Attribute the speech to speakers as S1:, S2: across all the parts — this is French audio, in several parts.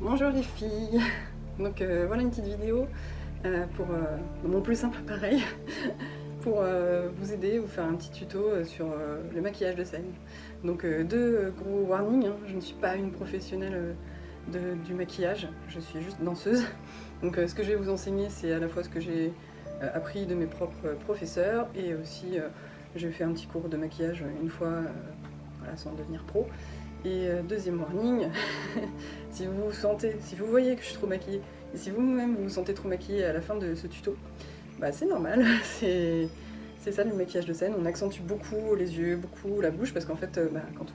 S1: Bonjour les filles. Donc voilà une petite vidéo pour mon plus simple appareil pour vous aider, vous faire un petit tuto sur le maquillage de scène. Donc deux gros warnings, hein. Je ne suis pas une professionnelle du maquillage, je suis juste danseuse. Donc ce que je vais vous enseigner, c'est à la fois ce que j'ai appris de mes propres professeurs et aussi j'ai fait un petit cours de maquillage une fois voilà, sans devenir pro. Et deuxième warning, si vous voyez que je suis trop maquillée, et si vous-même vous vous sentez trop maquillée à la fin de ce tuto, bah c'est normal, c'est ça le maquillage de scène, on accentue beaucoup les yeux, beaucoup la bouche, parce qu'en fait, quand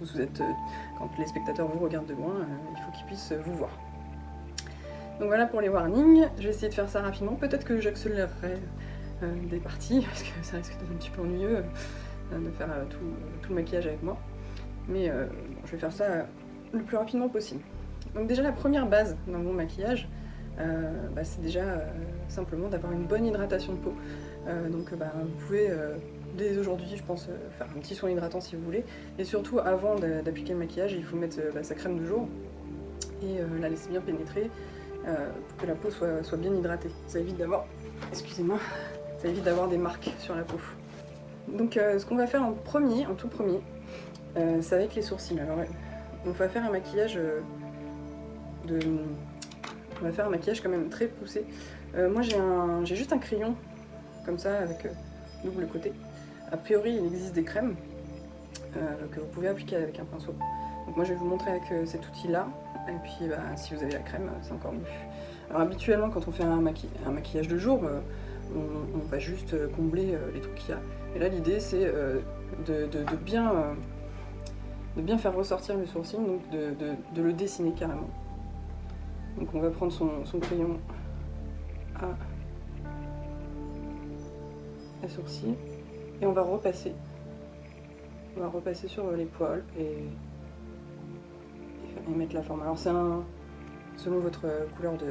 S1: les spectateurs vous regardent de loin, il faut qu'ils puissent vous voir. Donc voilà pour les warnings, je vais essayer de faire ça rapidement, peut-être que j'accélérerai des parties, parce que ça risque d'être un petit peu ennuyeux de faire tout le maquillage avec moi. Mais bon, je vais faire ça le plus rapidement possible. Donc déjà la première base dans mon maquillage, c'est déjà simplement d'avoir une bonne hydratation de peau. Vous pouvez dès aujourd'hui, je pense, faire un petit soin hydratant si vous voulez. Et surtout avant d'appliquer le maquillage, il faut mettre sa crème de jour et la laisser bien pénétrer pour que la peau soit bien hydratée. Ça évite d'avoir, excusez-moi, ça évite d'avoir des marques sur la peau. Donc ce qu'on va faire en tout premier, c'est avec les sourcils. Alors, on va faire un maquillage quand même très poussé. Moi j'ai juste un crayon comme ça avec double côté. A priori il existe des crèmes que vous pouvez appliquer avec un pinceau. Donc moi je vais vous montrer avec cet outil là. Et puis si vous avez la crème c'est encore mieux. Alors habituellement quand on fait un maquillage de jour, on va juste combler les trucs qu'il y a. Et là l'idée c'est de bien faire ressortir le sourcil, donc de le dessiner carrément. Donc on va prendre son crayon à sourcil et on va repasser. On va repasser sur les poils et mettre la forme. Alors c'est selon votre couleur de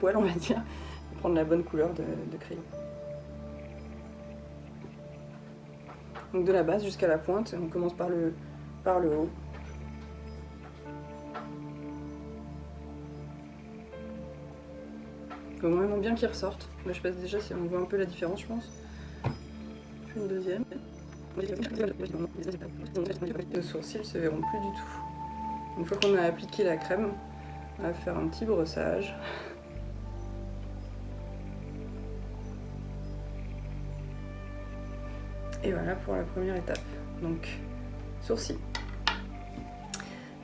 S1: poil, on va dire, prendre la bonne couleur de crayon. Donc de la base jusqu'à la pointe, on commence par le haut. Il faut vraiment bien qu'il ressorte. Là je passe déjà, si on voit un peu la différence je pense. Je fais une deuxième. Les sourcils se verront plus du tout. Une fois qu'on a appliqué la crème, on va faire un petit brossage. Et voilà pour la première étape. Donc sourcils.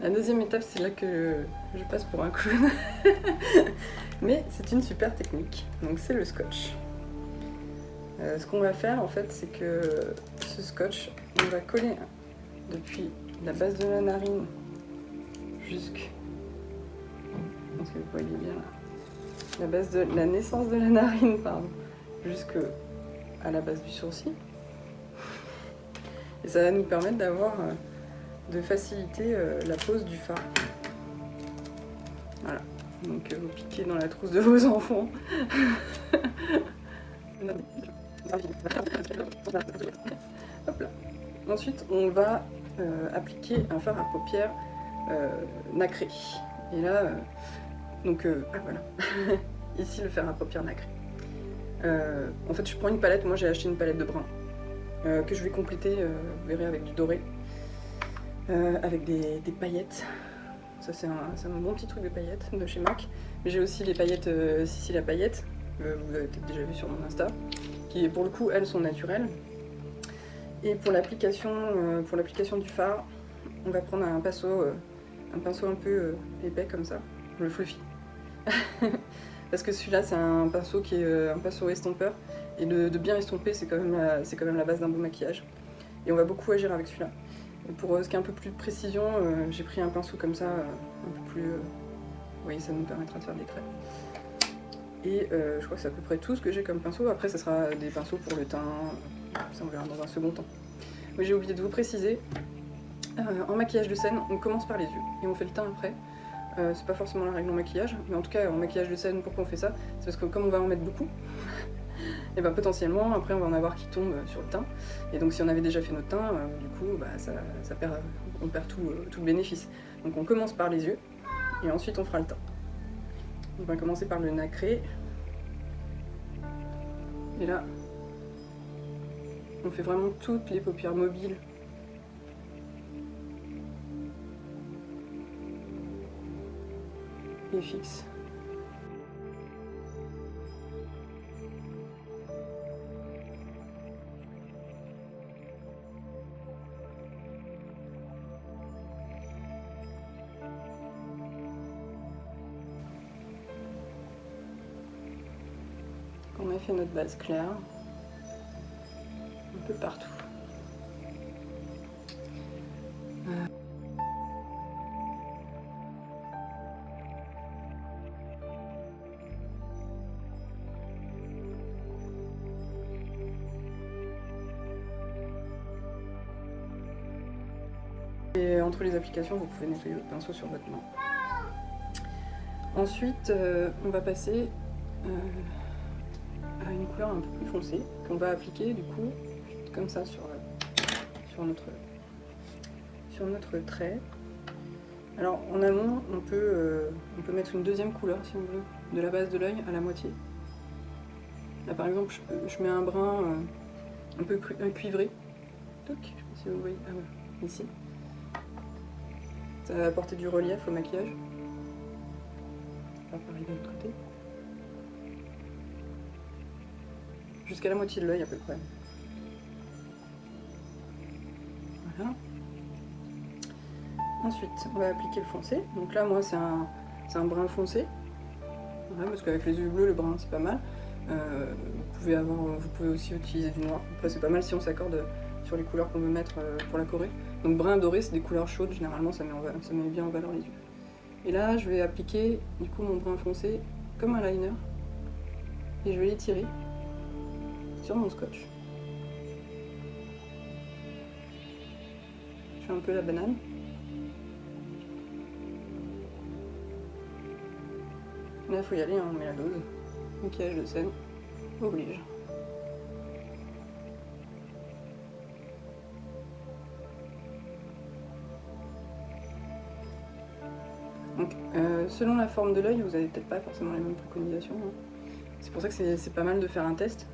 S1: La deuxième étape, c'est là que je passe pour un clown. Mais c'est une super technique. Donc c'est le scotch. Ce qu'on va faire en fait, c'est que ce scotch, on va coller depuis la base de la narine jusqu'à, est-ce que vous voyez bien là, la base de la naissance de la narine, pardon, jusqu'à la base du sourcil. Et ça va nous permettre de faciliter la pose du fard. Voilà, donc vous piquez dans la trousse de vos enfants. Hop là. Ensuite, on va appliquer un fard à paupières nacré. Et là, voilà. Ici, le fard à paupières nacré. En fait, je prends une palette. Moi, j'ai acheté une palette de brun que je vais compléter, vous verrez, avec du doré. Avec des paillettes. Ça c'est un bon petit truc de paillettes de chez MAC. Mais j'ai aussi les paillettes Sissi la paillette, vous avez peut-être déjà vu sur mon Insta, qui pour le coup elles sont naturelles. Et pour l'application du fard, on va prendre un pinceau un peu épais comme ça, le fluffy. Parce que celui-là c'est un pinceau qui est un pinceau estompeur. Et de bien estomper c'est quand même la base d'un bon maquillage. Et on va beaucoup agir avec celui-là. Et pour ce qui est un peu plus de précision, j'ai pris un pinceau comme ça, un peu plus... oui, ça nous permettra de faire des traits. Et je crois que c'est à peu près tout ce que j'ai comme pinceau. Après, ça sera des pinceaux pour le teint, ça on verra dans un second temps. Oui, j'ai oublié de vous préciser, en maquillage de scène, on commence par les yeux et on fait le teint après. C'est pas forcément la règle en maquillage, mais en tout cas en maquillage de scène, pourquoi on fait ça? C'est parce que comme on va en mettre beaucoup, et potentiellement après on va en avoir qui tombent sur le teint. Et donc si on avait déjà fait notre teint, du coup on perd tout le bénéfice. Donc on commence par les yeux et ensuite on fera le teint. On va commencer par le nacré. Et là, on fait vraiment toutes les paupières mobiles. Et fixes. On a fait notre base claire, un peu partout. Et entre les applications, vous pouvez nettoyer votre pinceau sur votre main. Ensuite, on va passer à une couleur un peu plus foncée qu'on va appliquer du coup comme ça sur notre trait. Alors en amont, on peut mettre une deuxième couleur si on veut, de la base de l'œil à la moitié. Là par exemple, je mets un brun un peu cuivré. Toc, je sais pas si vous voyez, ah ouais, ici. Ça va apporter du relief au maquillage. On va pareil de l'autre côté. Jusqu'à la moitié de l'œil à peu près. Voilà. Ensuite, on va appliquer le foncé. Donc là, moi, c'est un brun foncé. Voilà, parce qu'avec les yeux bleus, le brun, c'est pas mal. Vous pouvez aussi utiliser du noir. Après, c'est pas mal si on s'accorde sur les couleurs qu'on veut mettre pour la Corée. Donc brun doré, c'est des couleurs chaudes. Généralement, ça met bien en valeur les yeux. Et là, je vais appliquer du coup mon brun foncé comme un liner. Et je vais l'étirer sur mon scotch. Je fais un peu la banane. Là, il faut y aller, hein, on met la dose. Maquillage de scène, oblige. Donc, selon la forme de l'œil, vous n'avez peut-être pas forcément les mêmes préconisations. Hein. C'est pour ça que c'est pas mal de faire un test,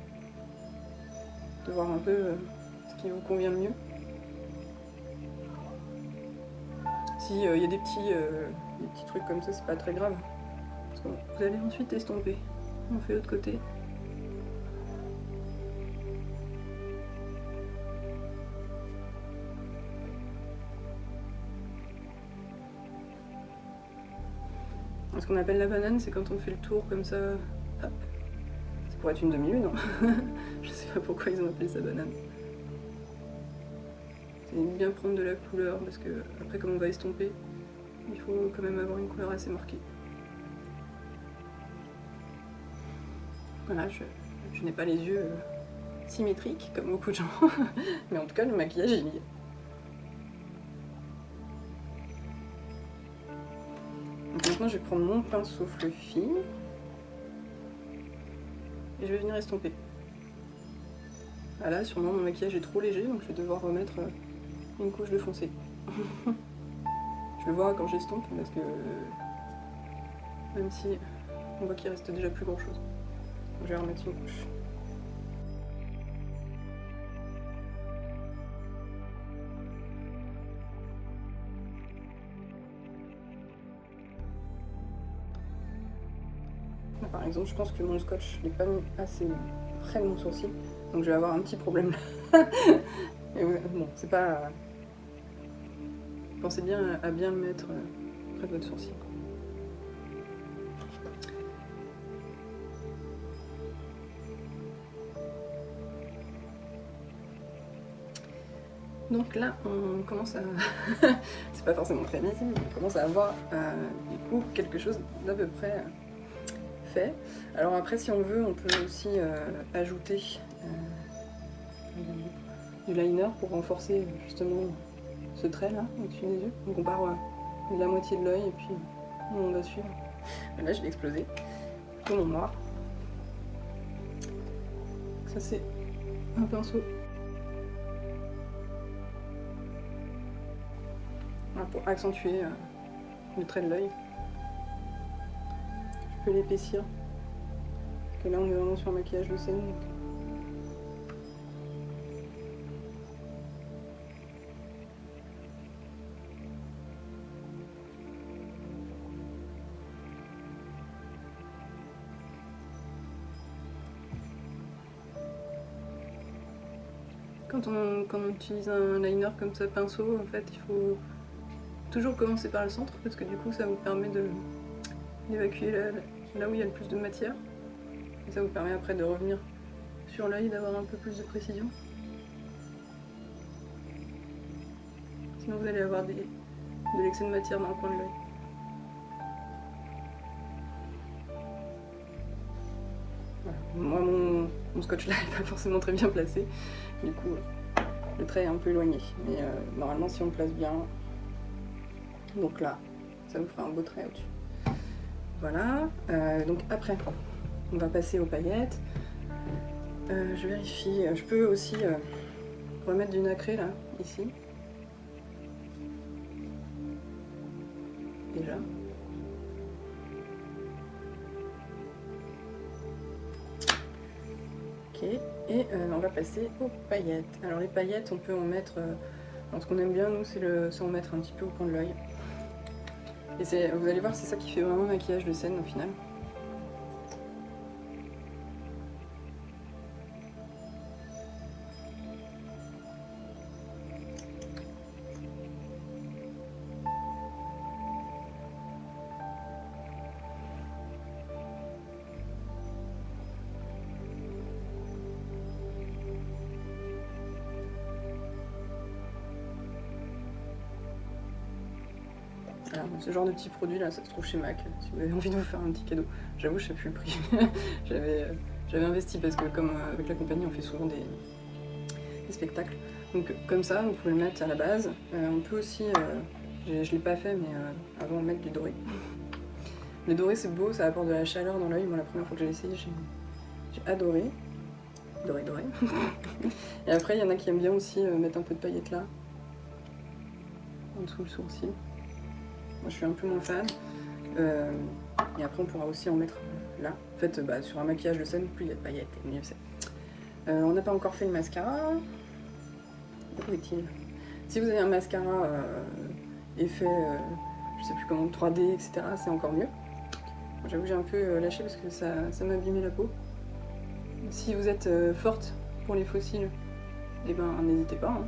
S1: de voir un peu ce qui vous convient le mieux. Si y a des petits trucs comme ça, c'est pas très grave. Parce que vous allez ensuite estomper. On fait l'autre côté. Ce qu'on appelle la banane, c'est quand on fait le tour comme ça. Hop. Ça pourrait être une demi-lune, hein. Je sais pas pourquoi ils ont appelé ça banane. C'est bien prendre de la couleur parce que après, comme on va estomper, il faut quand même avoir une couleur assez marquée. Voilà, je n'ai pas les yeux symétriques comme beaucoup de gens, mais en tout cas le maquillage il y est. Donc maintenant je vais prendre mon pinceau fluffy et je vais venir estomper. Voilà, sûrement mon maquillage est trop léger donc je vais devoir remettre une couche de foncé. Je le vois quand j'estompe parce que même si on voit qu'il reste déjà plus grand chose. Je vais remettre une couche. Là, par exemple, je pense que mon scotch n'est pas mis assez près de mon sourcil, donc je vais avoir un petit problème là. Et bon, c'est pas. Pensez bien à bien le mettre près de votre sourcil. Donc là, on commence à... c'est pas forcément très visible, on commence à avoir du coup quelque chose d'à peu près fait. Alors après, si on veut, on peut aussi ajouter du liner pour renforcer justement ce trait là au-dessus des yeux. Donc on part de la moitié de l'œil et puis on va suivre. Là, je l'ai explosé. Tout mon noir. Ça, c'est un pinceau. Voilà, pour accentuer le trait de l'œil. Je peu l'épaissir. Parce que là on est vraiment sur un maquillage de scène. Donc... Quand on utilise un liner comme ça, pinceau, en fait, il faut toujours commencer par le centre parce que du coup ça vous permet d'évacuer là où il y a le plus de matière. Et ça vous permet après de revenir sur l'œil, d'avoir un peu plus de précision. Sinon vous allez avoir de l'excès de matière dans le coin de l'œil. Voilà. Moi mon scotch là n'est pas forcément très bien placé, du coup le trait est un peu éloigné. Mais normalement si on le place bien, donc là, ça vous fera un beau trait au-dessus. Voilà, donc après on va passer aux paillettes. Je vérifie, je peux aussi remettre du nacré là, ici. Déjà. Ok, et on va passer aux paillettes. Alors les paillettes, on peut en mettre, ce qu'on aime bien nous, c'est en mettre un petit peu au coin de l'œil. Et vous allez voir, c'est ça qui fait vraiment maquillage de scène au final. Voilà, ce genre de petits produits là, ça se trouve chez MAC, si vous avez envie de vous faire un petit cadeau. J'avoue, je sais plus le prix. J'avais investi parce que comme avec la compagnie, on fait souvent des spectacles. Donc comme ça, vous pouvez le mettre à la base. On peut aussi, je l'ai pas fait, mais avant mettre du doré. Le doré c'est beau, ça apporte de la chaleur dans l'œil. Moi la première fois que j'ai essayé, j'ai adoré. Doré. Et après, il y en a qui aiment bien aussi mettre un peu de paillettes là, en dessous le sourcil. Moi je suis un peu moins fan. Et après on pourra aussi en mettre là. En fait sur un maquillage de scène, plus il y a de paillettes, mieux c'est. On n'a pas encore fait le mascara. Où est-il? Si vous avez un mascara effet, je sais plus comment, 3D, etc., c'est encore mieux. J'avoue que j'ai un peu lâché parce que ça m'a abîmé la peau. Si vous êtes forte pour les faux cils, et ben n'hésitez pas. Hein.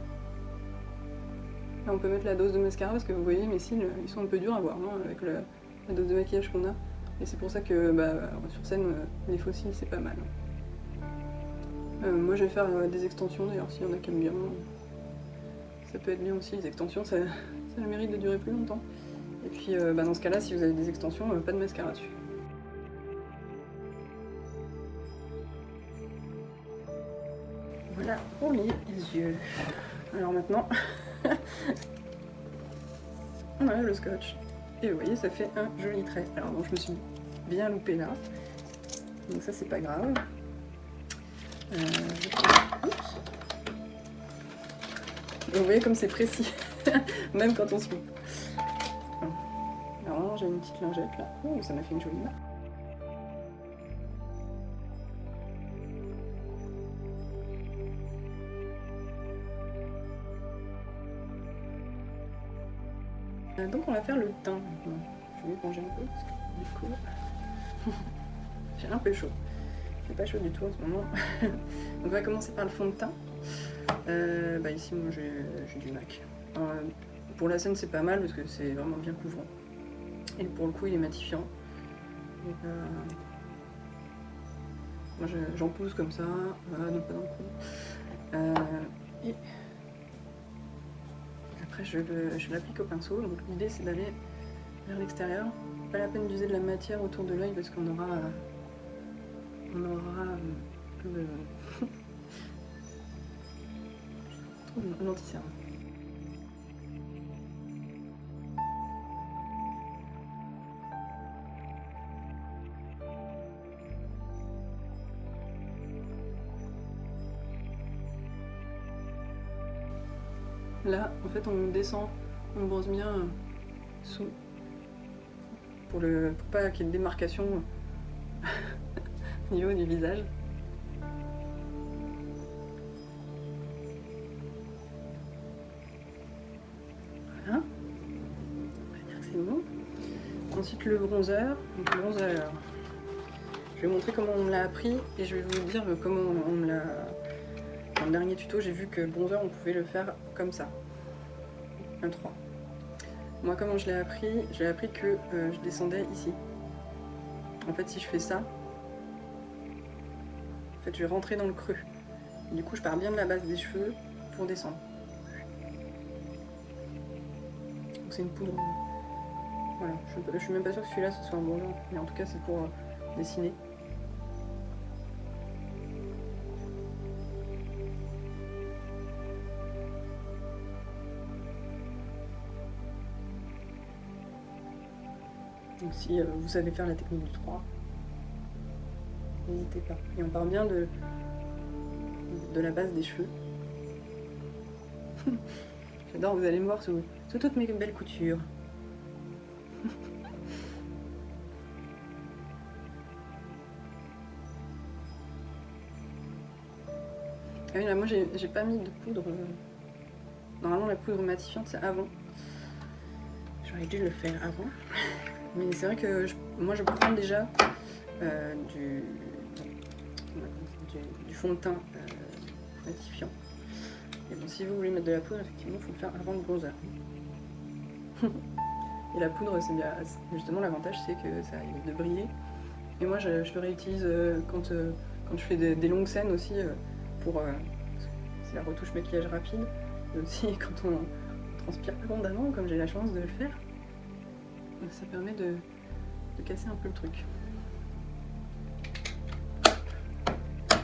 S1: Là on peut mettre la dose de mascara parce que vous voyez mes cils ils sont un peu durs à voir hein, avec la dose de maquillage qu'on a. Et c'est pour ça que sur scène les faux cils c'est pas mal. Moi je vais faire des extensions d'ailleurs s'il y en a qui aiment bien. Ça peut être bien aussi les extensions, ça a le mérite de durer plus longtemps. Et puis dans ce cas là si vous avez des extensions, pas de mascara dessus. Voilà pour les yeux. Alors maintenant, on enlève le scotch. Et vous voyez, ça fait un joli trait. Alors bon, je me suis bien loupée là. Donc ça, c'est pas grave. Oups. Vous voyez comme c'est précis, même quand on se loupe. Alors j'ai une petite lingette là. Oh, ça m'a fait une jolie marque. Donc on va faire le teint maintenant. Je vais m'éponger un peu parce que du coup j'ai un peu chaud. J'ai pas chaud du tout en ce moment. Donc on va commencer par le fond de teint. Ici moi j'ai du MAC. Pour la scène c'est pas mal parce que c'est vraiment bien couvrant. Et pour le coup il est matifiant. Moi j'en pose comme ça, non pas dans le cou. Et après je l'applique au pinceau, donc l'idée c'est d'aller vers l'extérieur. Pas la peine d'user de la matière autour de l'œil parce qu'on aura l'anti-cerne. Là, en fait, on descend, on brosse bien sous pour pas qu'il y ait de démarcation au niveau du visage. Voilà. On va dire que c'est bon. Ensuite le bronzer. Donc, le bronzer. Je vais vous montrer comment on me l'a appris et je vais vous dire comment on me l'a... Dans le dernier tuto, j'ai vu que le bronzer, on pouvait le faire comme ça. Un 3. Moi, comment je l'ai appris? J'ai appris que je descendais ici. En fait, si je fais ça, en fait, je vais rentrer dans le creux. Et du coup, je pars bien de la base des cheveux pour descendre. Donc c'est une poudre. Voilà, je suis même pas sûre que celui-là ce soit un bronzer, mais en tout cas, c'est pour dessiner. Donc si vous savez faire la technique du 3, n'hésitez pas. Et on part bien de la base des cheveux. J'adore, vous allez me voir sous toutes mes belles coutures. Ah oui, là, moi j'ai pas mis de poudre. Normalement la poudre matifiante c'est avant. J'aurais dû le faire avant. Mais c'est vrai que moi je prends déjà du fond de teint matifiant. Et bon, si vous voulez mettre de la poudre, effectivement, il faut le faire avant le bronzer. Et la poudre, c'est bien. Justement, l'avantage, c'est que ça évite de briller. Et moi, je le réutilise quand je fais des longues scènes aussi, c'est la retouche maquillage rapide. Et aussi quand on transpire abondamment, comme j'ai la chance de le faire. Ça permet de casser un peu le truc.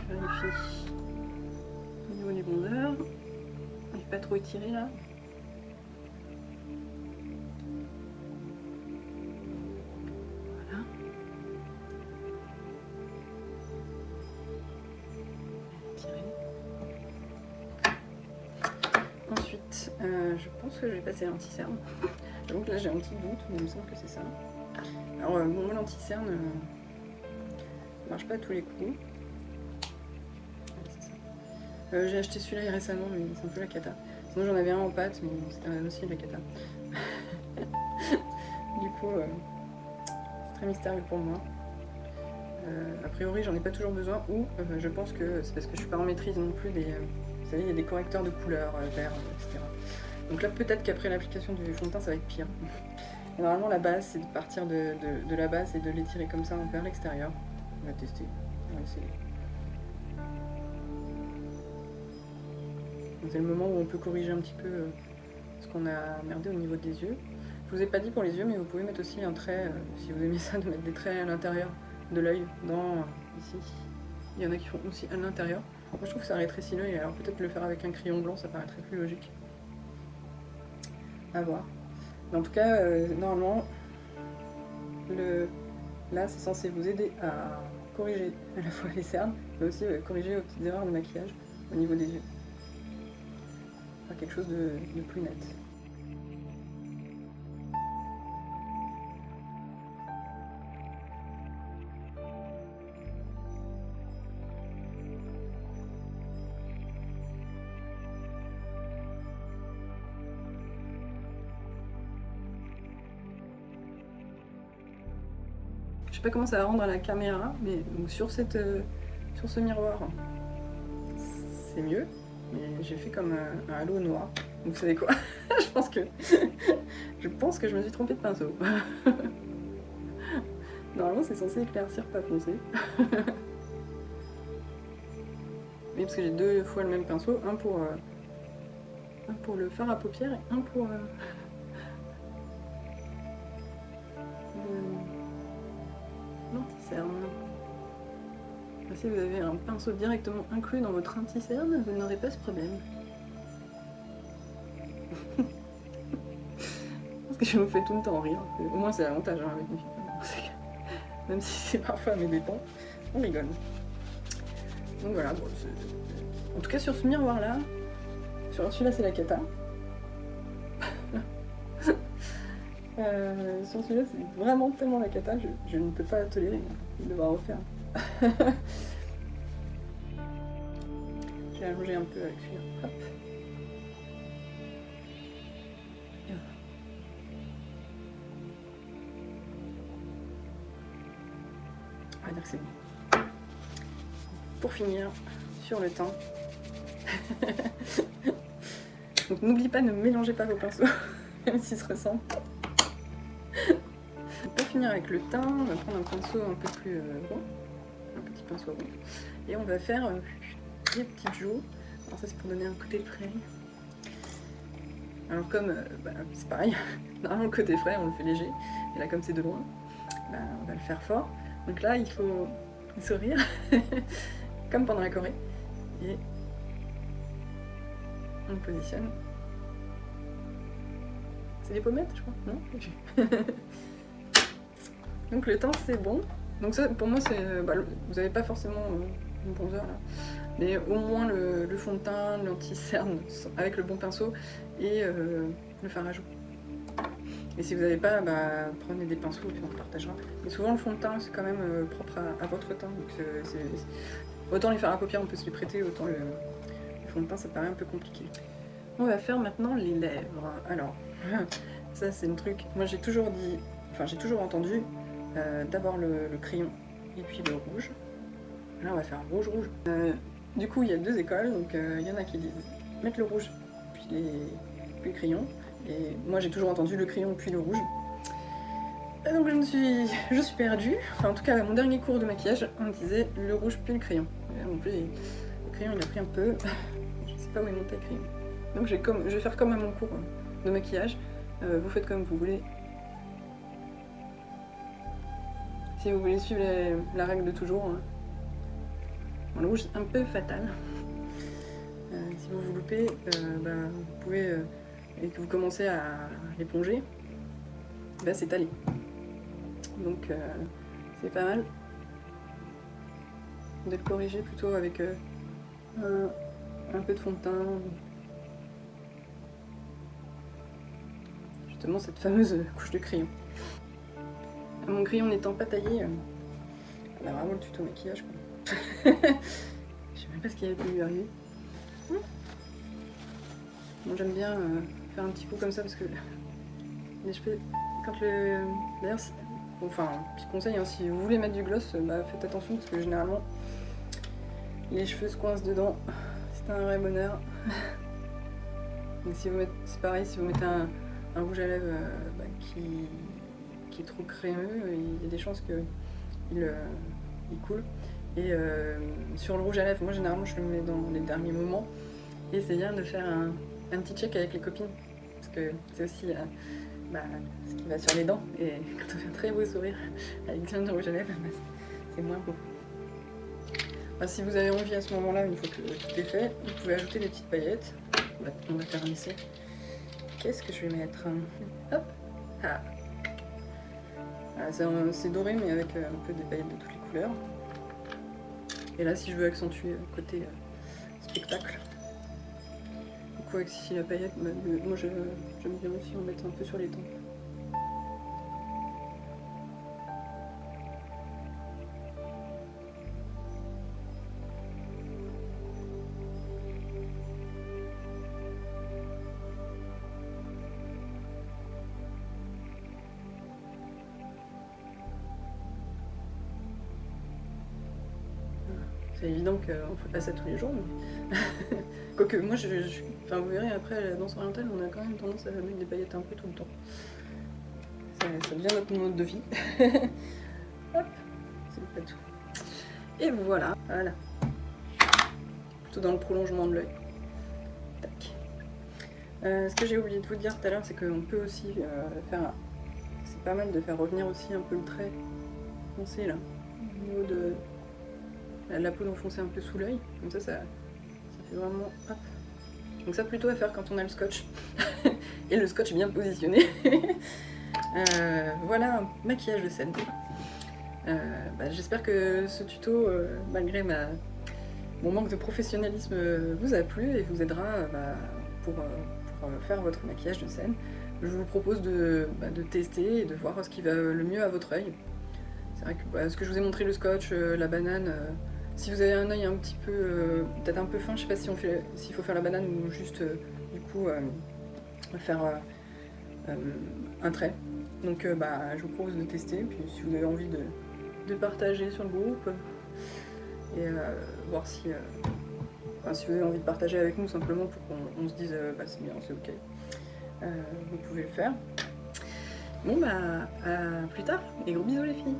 S1: Je vérifie au niveau du bronzer. Il n'est pas trop étiré là. Voilà. Étiré. Ensuite, je pense que je vais passer à l'anti-cerne. Donc là j'ai un petit doute, mais il me semble que c'est ça. Alors bon, moi l'anti-cerne ne marche pas à tous les coups. J'ai acheté celui-là récemment, mais c'est un peu la cata. Sinon j'en avais un en pâte, mais c'était aussi la cata. Du coup, c'est très mystérieux pour moi. A priori j'en ai pas toujours besoin, ou je pense que c'est parce que je suis pas en maîtrise non plus des... vous savez, il y a des correcteurs de couleurs, vert, etc. Donc là, peut-être qu'après l'application du fond de teint, ça va être pire. Et normalement, la base, c'est de partir de la base et de l'étirer comme ça vers l'extérieur. On va tester. On va essayer. C'est le moment où on peut corriger un petit peu ce qu'on a merdé au niveau des yeux. Je vous ai pas dit pour les yeux, mais vous pouvez mettre aussi un trait, si vous aimez ça, de mettre des traits à l'intérieur de l'œil, ici. Il y en a qui font aussi à l'intérieur. Moi, je trouve que ça rétrécit l'œil, alors peut-être le faire avec un crayon blanc, ça paraîtrait plus logique. À voir. Mais en tout cas, normalement, là, c'est censé vous aider à corriger à la fois les cernes, mais aussi corriger aux petites erreurs de maquillage au niveau des yeux. Faire quelque chose de plus net. Je sais pas comment ça va rendre à la caméra, mais donc sur ce miroir, c'est mieux. Mais j'ai fait comme un halo noir. Donc vous savez quoi? je pense que je me suis trompée de pinceau. Normalement c'est censé éclaircir, pas foncer. Oui, parce que j'ai 2 fois le même pinceau, un pour le fard à paupières et un pour l'anti-cerne. Si vous avez un pinceau directement inclus dans votre anti-cerne, vous n'aurez pas ce problème. Parce que je me fais tout le temps rire. Au moins c'est l'avantage avec mes filles. Même si c'est parfois à mes dépens, on rigole. Donc voilà, bon, en tout cas sur ce miroir là, sur celui-là c'est la cata. Sur celui-là, c'est vraiment tellement la cata, je ne peux pas tolérer de devoir refaire. J'ai allongé un peu avec celui-là. Hop. On va dire que c'est bon. Pour finir, sur le teint. Donc n'oublie pas, ne mélangez pas vos pinceaux, même s'ils se ressemblent. Pour finir avec le teint, on va prendre un pinceau un peu plus rond, un petit pinceau rond, et on va faire des petites joues. Alors ça c'est pour donner un côté frais. Alors comme c'est pareil, normalement le côté frais on le fait léger, et là comme c'est de loin, on va le faire fort. Donc là il faut sourire, comme pendant la choré, et on le positionne. C'est des pommettes je crois, non? Donc le teint c'est bon. Donc ça pour moi c'est... vous n'avez pas forcément un bronzer là. Mais au moins le fond de teint, l'anti-cerne avec le bon pinceau et le fard à joues. Et si vous n'avez pas, prenez des pinceaux et puis on partagera. Mais souvent le fond de teint c'est quand même propre à votre teint. Donc autant les fards à paupières on peut se les prêter, autant le fond de teint ça paraît un peu compliqué. On va faire maintenant les lèvres. Alors, ça c'est un truc, moi j'ai toujours entendu d'abord le crayon et puis le rouge. Là on va faire rouge-rouge. Du coup il y a deux écoles, donc il y en a qui disent mettre le rouge puis le crayon. Et moi j'ai toujours entendu le crayon puis le rouge. Et donc je suis perdue. Enfin, en tout cas à mon dernier cours de maquillage on disait le rouge puis le crayon. Et en plus le crayon il a pris un peu. Je sais pas où est monté le crayon. Donc je vais faire comme à mon cours de maquillage. Vous faites comme vous voulez. Si vous voulez suivre la règle de toujours. Hein. Bon, le rouge c'est un peu fatal. Si vous vous loupez, vous pouvez, et que vous commencez à l'éponger, c'est allé. Donc c'est pas mal de le corriger plutôt avec un peu de fond de teint. Justement cette fameuse couche de crayon. Mon crayon n'étant pas taillé, vraiment le tuto maquillage quoi. Je sais même pas ce qui avait pu lui arriver. Moi j'aime bien faire un petit coup comme ça parce que les cheveux, d'ailleurs, petit conseil, hein, si vous voulez mettre du gloss, faites attention parce que généralement les cheveux se coincent dedans. C'est un vrai bonheur. Donc c'est pareil, si vous mettez un rouge à lèvres qui est trop crémeux, il y a des chances qu'il coule. Et sur le rouge à lèvres, moi généralement je le mets dans les derniers moments. Et c'est bien de faire un petit check avec les copines. Parce que c'est aussi ce qui va sur les dents. Et quand on fait un très beau sourire avec plein de rouge à lèvres, c'est moins beau. Si vous avez envie à ce moment-là, une fois que tout est fait, vous pouvez ajouter des petites paillettes. On va faire un essai. Qu'est-ce que je vais mettre? Hop. C'est doré mais avec un peu des paillettes de toutes les couleurs. Et là si je veux accentuer côté spectacle, du coup avec ici la paillette, moi j'aime bien aussi en mettre un peu sur les tempes. C'est évident qu'on ne fait pas ça tous les jours, mais... Quoique moi, vous verrez, après la danse orientale, on a quand même tendance à mettre des paillettes un peu tout le temps. Ça devient notre mode de vie. Hop, c'est pas tout. Et voilà. Plutôt dans le prolongement de l'œil. Tac. Ce que j'ai oublié de vous dire tout à l'heure, c'est qu'on peut aussi faire... C'est pas mal de faire revenir aussi un peu le trait foncé, là, au niveau de... la poudre foncée un peu sous l'œil, comme ça fait vraiment hop. Donc ça plutôt à faire quand on a le scotch et le scotch bien positionné. Voilà un maquillage de scène. J'espère que ce tuto, malgré mon manque de professionnalisme, vous a plu et vous aidera pour faire votre maquillage de scène. je vous propose de tester et de voir ce qui va le mieux à votre œil. C'est vrai que ce que je vous ai montré, le scotch, la banane, si vous avez un œil un petit peu, peut-être un peu fin, je sais pas si s'il faut faire la banane ou juste du coup faire un trait. Donc je vous propose de tester, puis si vous avez envie de partager sur le groupe et voir si, si vous avez envie de partager avec nous simplement pour qu'on se dise c'est bien, c'est ok, vous pouvez le faire. Bon à plus tard et gros bisous les filles.